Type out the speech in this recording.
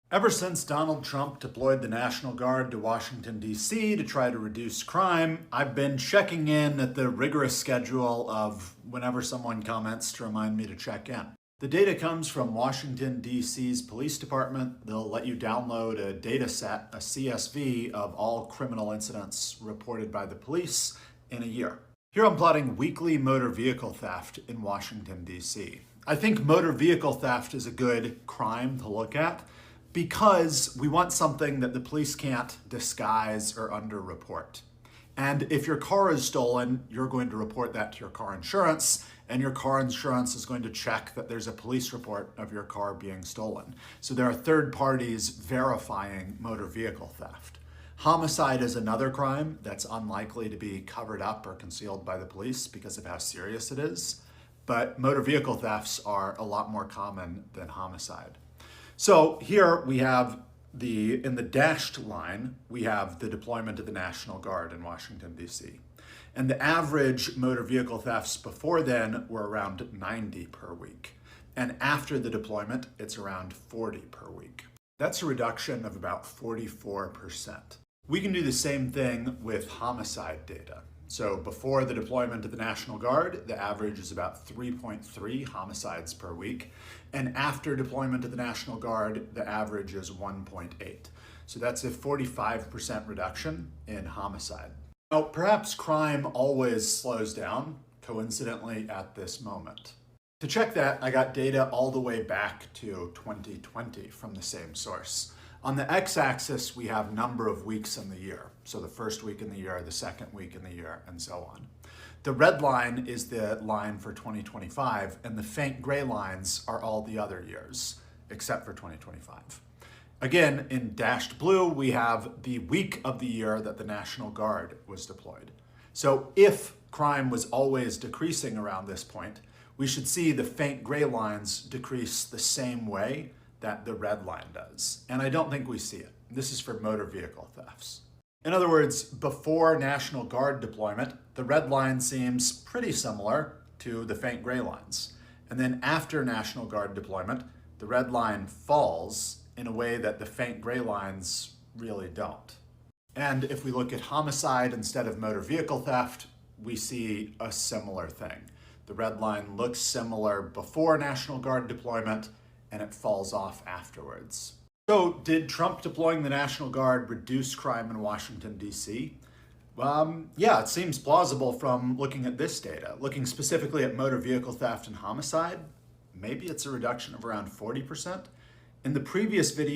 Ever since Donald Trump deployed the National Guard to Washington, D.C. to try to reduce crime, I've been checking in at the rigorous schedule of whenever someone comments to remind me to check in. The data comes from Washington, D.C.'s police department. They'll let you download a data set, a CSV, of all criminal incidents reported by the police in a year. Here I'm plotting weekly motor vehicle theft in Washington, D.C. I think motor vehicle theft is a good crime to look at because we want something that the police can't disguise or underreport. And if your car is stolen, you're going to report that to your car insurance, and your car insurance is going to check that there's a police report of your car being stolen. So there are third parties verifying motor vehicle theft. Homicide is another crime that's unlikely to be covered up or concealed by the police because of how serious it is. But motor vehicle thefts are a lot more common than homicide. So here we have in the dashed line, we have the deployment of the National Guard in Washington, D.C. And the average motor vehicle thefts before then were around 90 per week. And after the deployment, it's around 40 per week. That's a reduction of about 44%. We can do the same thing with homicide data. So before the deployment of the National Guard, the average is about 3.3 homicides per week. And after deployment of the National Guard, the average is 1.8. So that's a 45% reduction in homicide. Now, perhaps crime always slows down, coincidentally, at this moment. To check that, I got data all the way back to 2020 from the same source. On the x-axis, we have number of weeks in the year. So the first week in the year, the second week in the year, and so on. The red line is the line for 2025, and the faint gray lines are all the other years, except for 2025. Again, in dashed blue, we have the week of the year that the National Guard was deployed. So if crime was always decreasing around this point, we should see the faint gray lines decrease the same way that the red line does. And I don't think we see it. This is for motor vehicle thefts. In other words, before National Guard deployment, the red line seems pretty similar to the faint gray lines. And then after National Guard deployment, the red line falls in a way that the faint gray lines really don't. And if we look at homicide instead of motor vehicle theft, we see a similar thing. The red line looks similar before National Guard deployment, and it falls off afterwards. So did Trump deploying the National Guard reduce crime in Washington, D.C.? Yeah, it seems plausible from looking at this data. Looking specifically at motor vehicle theft and homicide, maybe it's a reduction of around 40%. In the previous video,